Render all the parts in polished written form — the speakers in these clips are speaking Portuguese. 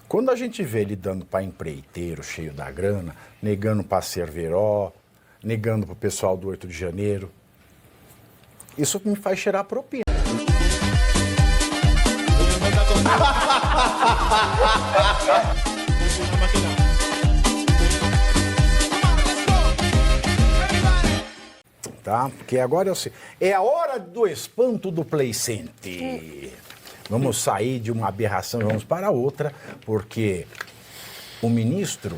Quando a gente vê ele dando para empreiteiro cheio da grana, negando para Cerveró, negando para o pessoal do 8 de janeiro, isso me faz cheirar propina. Tá? Porque agora eu sei. É a hora do espanto do Play Center. Vamos sair de uma aberração e vamos para outra, porque o ministro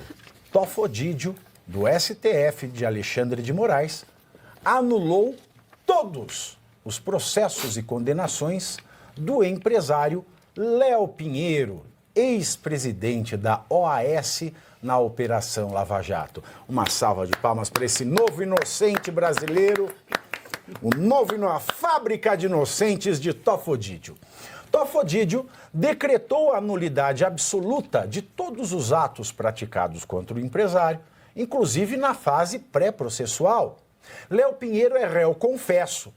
Tofodídio, do STF, de Alexandre de Moraes, anulou todos os processos e condenações do empresário Léo Pinheiro, ex-presidente da OAS na Operação Lava Jato. Uma salva de palmas para esse novo inocente brasileiro, a fábrica de inocentes de Tofodídio. Tofodídio decretou a nulidade absoluta de todos os atos praticados contra o empresário, inclusive na fase pré-processual. Léo Pinheiro é réu confesso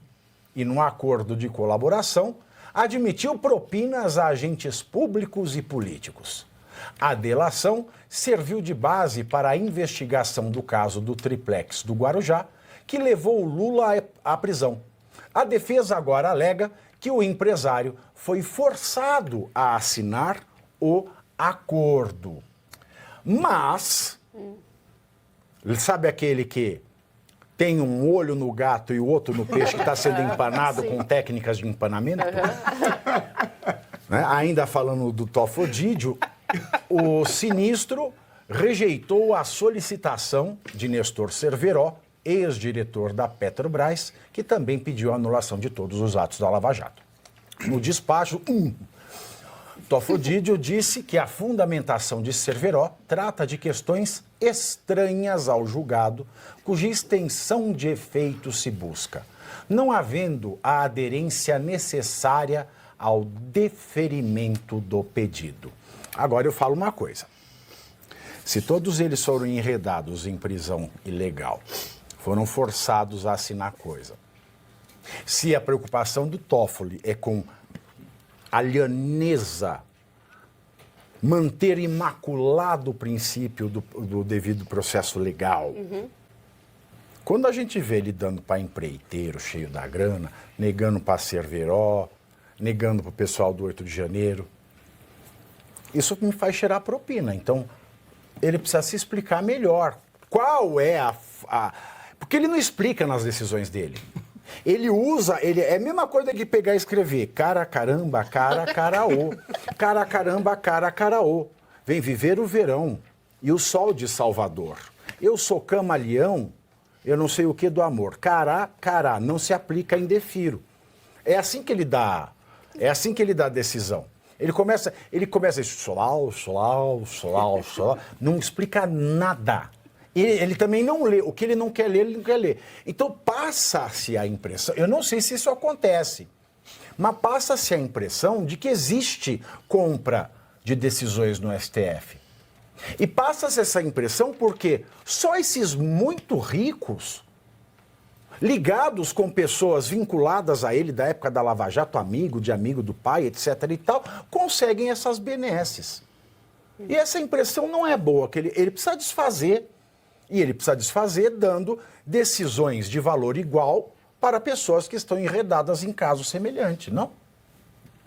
e, num acordo de colaboração, admitiu propinas a agentes públicos e políticos. A delação serviu de base para a investigação do caso do triplex do Guarujá, que levou o Lula à prisão. A defesa agora alega que o empresário foi forçado a assinar o acordo. Mas, sabe aquele que tem um olho no gato e o outro no peixe que está sendo empanado com técnicas de empanamento? Né? Ainda falando do Tofodídio, o sinistro rejeitou a solicitação de Nestor Cerveró, ex-diretor da Petrobras, que também pediu a anulação de todos os atos da Lava Jato. No despacho, Tofodídio disse que a fundamentação de Cerveró trata de questões estranhas ao julgado, cuja extensão de efeito se busca, não havendo a aderência necessária ao deferimento do pedido. Agora eu falo uma coisa. Se todos eles foram enredados em prisão ilegal, foram forçados a assinar coisa, se a preocupação do Toffoli é com a lhaneza, manter imaculado o princípio do devido processo legal, quando a gente vê ele dando para empreiteiro cheio da grana, negando para Cerveró, negando para o pessoal do 8 de janeiro, isso me faz cheirar propina. Então, ele precisa se explicar melhor. Qual é Porque ele não explica nas decisões dele. Ele usa, é a mesma coisa que pegar e escrever cara, caramba, cara, caraô. Cara, caramba, cara, caraô. Vem viver o verão e o sol de Salvador. Eu sou camaleão, eu não sei o que do amor. Cará, cará, não se aplica em defiro. É assim que ele dá a decisão. Ele começa solau, não explica nada. Ele também não lê. O que ele não quer ler, ele não quer ler. Então passa-se a impressão, eu não sei se isso acontece, mas passa-se a impressão de que existe compra de decisões no STF. E passa-se essa impressão porque só esses muito ricos, ligados com pessoas vinculadas a ele da época da Lava Jato, amigo do pai, etc. e tal, conseguem essas benesses. E essa impressão não é boa, que ele precisa desfazer. E ele precisa desfazer dando decisões de valor igual para pessoas que estão enredadas em caso semelhante, não?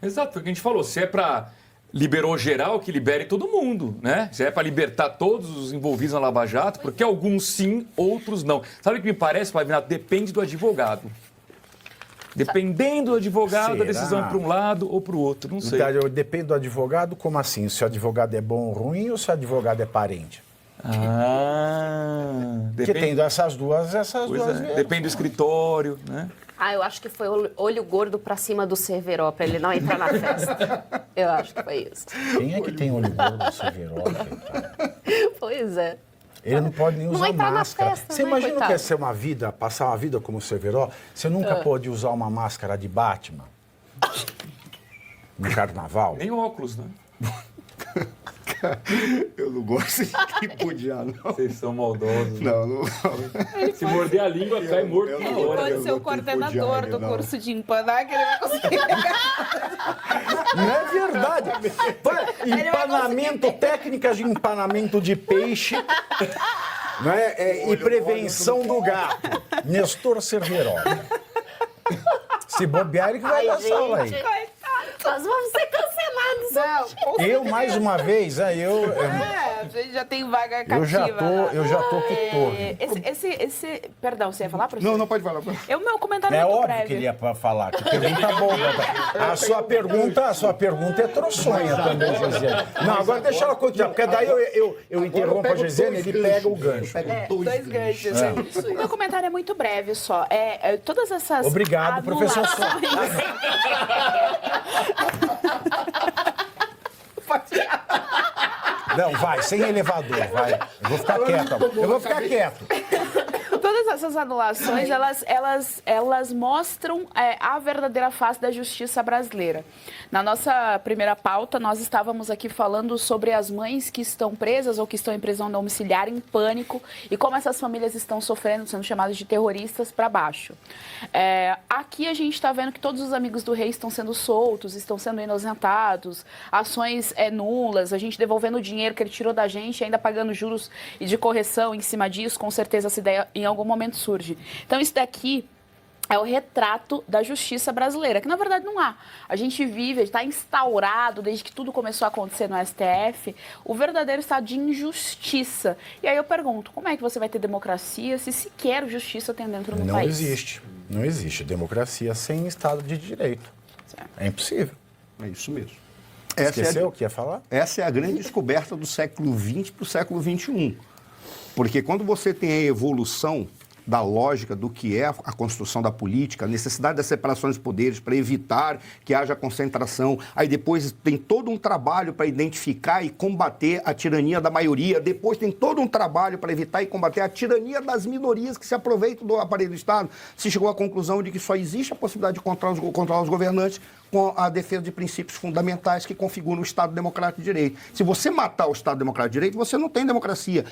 Exato, foi o que a gente falou. Se é para liberou geral, que libere todo mundo, né? Se é para libertar todos os envolvidos na Lava Jato, porque alguns sim, outros não. Sabe o que me parece, Flavio? Depende do advogado. Dependendo do advogado, a decisão é para um lado ou para o outro, não sei. Então, depende do advogado, como assim? Se o advogado é bom ou ruim ou se o advogado é parente? Porque tem essas duas vezes. Depende do escritório, né? Eu acho que foi olho gordo pra cima do Cerveró, pra ele não entrar na festa. Eu acho que foi isso. Quem é que tem olho gordo do Cerveró? Pois é. Ele não pode nem usar máscara. Festa, você imagina o que é ser passar uma vida como o Cerveró? Você nunca pode usar uma máscara de Batman no carnaval? Nem óculos, né? Eu não gosto de tripudiar, não. Vocês são maldosos. Não. Se morder a língua, cai morto eu na não- hora. eu Pode ser o coordenador tripudiar, do não. curso de empanar que ele vai conseguir. Não é verdade. Empanamento, técnicas de empanamento de peixe, não é? E prevenção do gato. Nestor Cerveró. Se bobear, ele que vai dar aula aí. Nós vamos ser cancelados. Não, Eu, mais uma vez, a gente já tem vaga cativa. eu já tô que tô. Perdão, você ia falar, professor? Não, pode falar. O meu comentário É muito óbvio breve. que ele ia falar, que pergunta boa. A sua pergunta é troçonha também, Gisele. Não, agora deixa ela continuar, porque daí eu interrompo a Gisele e ele pega o gancho. Dois ganchos. O meu comentário é muito breve só. Todas essas Obrigado, professor anulações- Não, vai, sem elevador, vai. Eu vou ficar quieto. Eu vou ficar quieto. Todas essas anulações, elas mostram a verdadeira face da justiça brasileira. Na nossa primeira pauta, nós estávamos aqui falando sobre as mães que estão presas ou que estão em prisão domiciliar em pânico e como essas famílias estão sofrendo, sendo chamadas de terroristas para baixo. Aqui a gente está vendo que todos os amigos do rei estão sendo soltos, estão sendo inocentados, ações nulas, a gente devolvendo o dinheiro que ele tirou da gente, ainda pagando juros e de correção em cima disso, com certeza essa ideia em algum momento surge. Então isso daqui é o retrato da justiça brasileira, que na verdade não há. A gente vive, está instaurado, desde que tudo começou a acontecer no STF, o verdadeiro estado de injustiça. E aí eu pergunto, como é que você vai ter democracia se sequer justiça tem dentro do Não país? existe. Não existe democracia sem Estado de Direito. Certo. É impossível. É isso mesmo. Esqueceu o que ia falar? Essa é a grande descoberta do século XX para o século XXI. Porque quando você tem a evolução da lógica do que é a construção da política, a necessidade da separação de poderes para evitar que haja concentração, aí depois tem todo um trabalho para identificar e combater a tirania da maioria, depois tem todo um trabalho para evitar e combater a tirania das minorias que se aproveitam do aparelho do Estado, se chegou à conclusão de que só existe a possibilidade de controlar os governantes com a defesa de princípios fundamentais que configuram o Estado Democrático de Direito. Se você matar o Estado Democrático de Direito, você não tem democracia.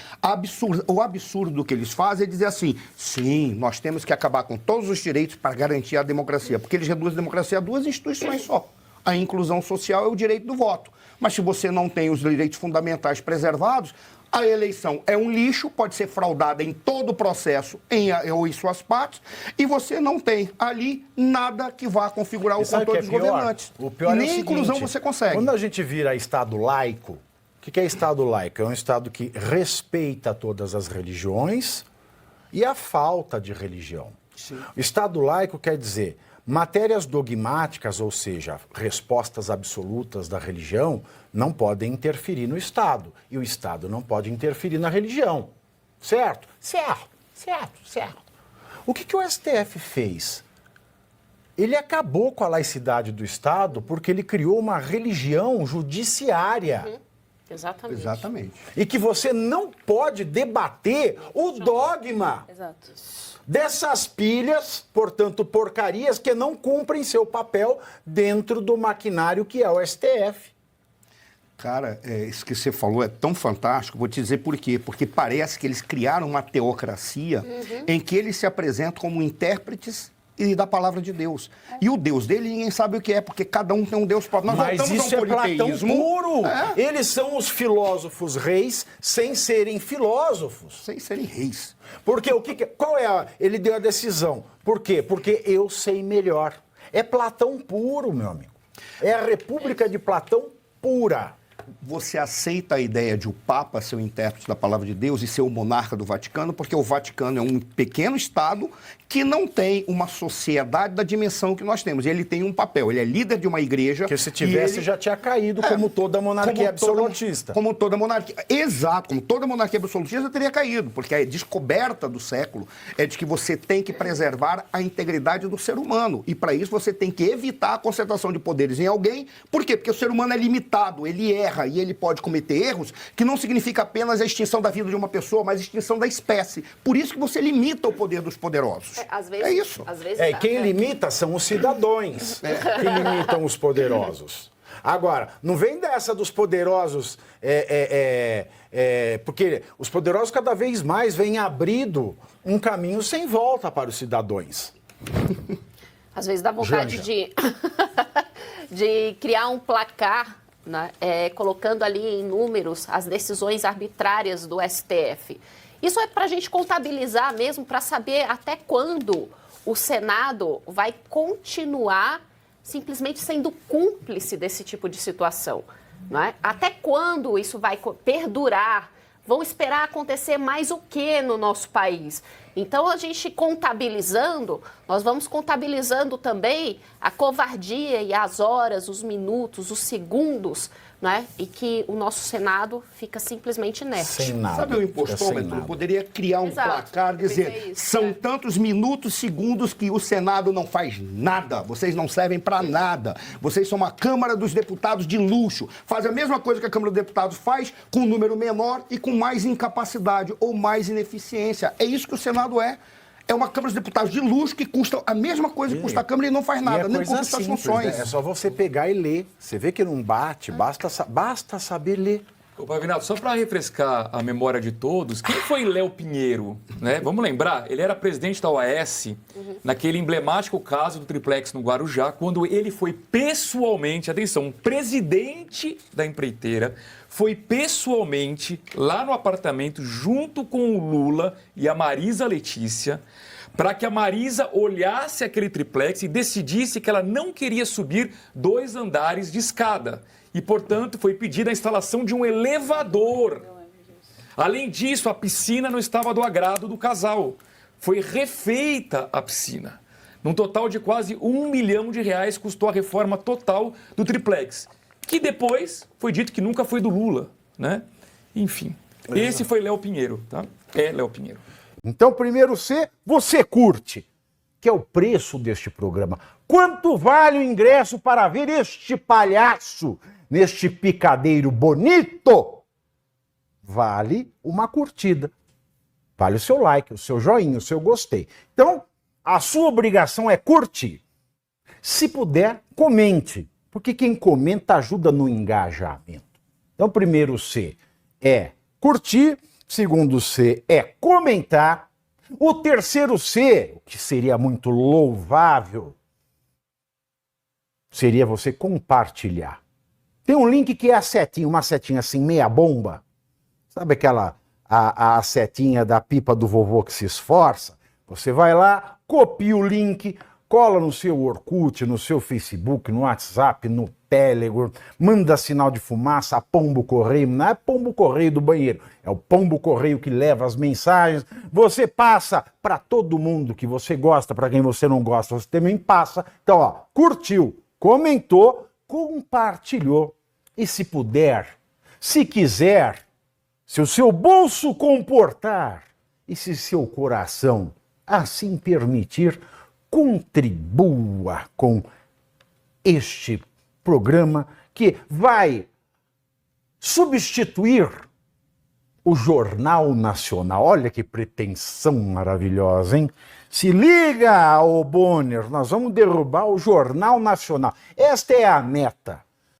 O absurdo do que eles fazem é dizer assim, sim, nós temos que acabar com todos os direitos para garantir a democracia, porque eles reduzem a democracia a duas instituições só. A inclusão social é o direito do voto. Mas se você não tem os direitos fundamentais preservados, a eleição é um lixo, pode ser fraudada em todo o processo ou em suas partes, e você não tem ali nada que vá configurar o controle dos governantes. O pior Nem é o a inclusão seguinte, você consegue. Quando a gente vira Estado laico, o que é Estado laico? É um Estado que respeita todas as religiões e a falta de religião. Sim. Estado laico quer dizer matérias dogmáticas, ou seja, respostas absolutas da religião, não podem interferir no Estado. E o Estado não pode interferir na religião. Certo? Certo. O que o STF fez? Ele acabou com a laicidade do Estado porque ele criou uma religião judiciária. Exatamente. E que você não pode debater o dogma Exato. dessas pilhas, portanto, porcarias que não cumprem seu papel dentro do maquinário que é o STF. Cara, isso que você falou é tão fantástico, vou te dizer por quê. Porque parece que eles criaram uma teocracia em que eles se apresentam como intérpretes e da palavra de Deus. E o Deus dele ninguém sabe o que é, porque cada um tem um Deus próprio. Nós Mas voltamos isso a um é Platão politeísmo. puro. É. Eles são os filósofos reis sem serem filósofos. Sem serem reis. Porque ele deu a decisão. Por quê? Porque eu sei melhor. É Platão puro, meu amigo. É a República de Platão pura. Você aceita a ideia de o Papa ser o intérprete da palavra de Deus e ser o monarca do Vaticano, porque o Vaticano é um pequeno Estado que não tem uma sociedade da dimensão que nós temos. Ele tem um papel, ele é líder de uma igreja... Porque se tivesse, já tinha caído, como toda monarquia absolutista. Como toda monarquia. Exato, como toda monarquia absolutista teria caído, porque a descoberta do século é de que você tem que preservar a integridade do ser humano. E para isso você tem que evitar a concentração de poderes em alguém. Por quê? Porque o ser humano é limitado, ele erra e ele pode cometer erros, que não significa apenas a extinção da vida de uma pessoa, mas a extinção da espécie. Por isso que você limita o poder dos poderosos. Às vezes, É isso. Às vezes E quem limita são os cidadãos que limitam os poderosos. Agora, não vem dessa dos poderosos, porque os poderosos cada vez mais vêm abrindo um caminho sem volta para os cidadãos. Às vezes dá vontade de criar um placar, né, colocando ali em números as decisões arbitrárias do STF. Isso é para a gente contabilizar mesmo, para saber até quando o Senado vai continuar simplesmente sendo cúmplice desse tipo de situação. Não é? Até quando isso vai perdurar? Vão esperar acontecer mais o que no nosso país? Então, a gente contabilizando, nós vamos contabilizando também a covardia e as horas, os minutos, os segundos, né? E que o nosso Senado fica simplesmente inerte. Sem nada. Sabe o impostômetro? Poderia criar um placar, dizer, são tantos minutos, segundos que o Senado não faz nada. Vocês não servem para nada. Vocês são uma Câmara dos Deputados de luxo. Faz a mesma coisa que a Câmara dos Deputados faz, com um número menor e com mais incapacidade ou mais ineficiência. É isso que o Senado é. É uma Câmara dos Deputados de luxo que custa a mesma coisa que custa a Câmara e não faz nada, nem cumpre suas funções. Né? É só você pegar e ler. Você vê que não bate, basta saber ler. Ô, Pavinato, só para refrescar a memória de todos, quem foi Léo Pinheiro? Né? Vamos lembrar, ele era presidente da OAS naquele emblemático caso do triplex no Guarujá, quando ele foi pessoalmente, atenção, presidente da empreiteira, foi pessoalmente lá no apartamento junto com o Lula e a Marisa Letícia, para que a Marisa olhasse aquele triplex e decidisse que ela não queria subir 2 andares de escada. E, portanto, foi pedida a instalação de um elevador. Além disso, a piscina não estava do agrado do casal. Foi refeita a piscina. Num total de quase R$1 milhão custou a reforma total do triplex. Que depois foi dito que nunca foi do Lula, né? Enfim, esse foi Léo Pinheiro, tá? É Léo Pinheiro. Então, primeiro C, você curte, que é o preço deste programa. Quanto vale o ingresso para ver este palhaço neste picadeiro bonito? Vale uma curtida. Vale o seu like, o seu joinha, o seu gostei. Então, a sua obrigação é curtir. Se puder, comente. Porque quem comenta ajuda no engajamento. Então, primeiro C é curtir. Segundo C é comentar. O terceiro C, o que seria muito louvável, seria você compartilhar. Tem um link que é a setinha, uma setinha assim, meia bomba. Sabe aquela, a setinha da pipa do vovô que se esforça? Você vai lá, copia o link, cola no seu Orkut, no seu Facebook, no WhatsApp, no Telegram, manda sinal de fumaça, pombo correio, não é pombo correio do banheiro, é o pombo correio que leva as mensagens, você passa para todo mundo que você gosta, para quem você não gosta, você também passa. Então, ó, curtiu, comentou, compartilhou e se puder, se quiser, se o seu bolso comportar e se seu coração assim permitir, contribua com este programa que vai substituir o Jornal Nacional. Olha que pretensão maravilhosa, hein? Se liga, ô Bonner, nós vamos derrubar o Jornal Nacional. Esta é a meta.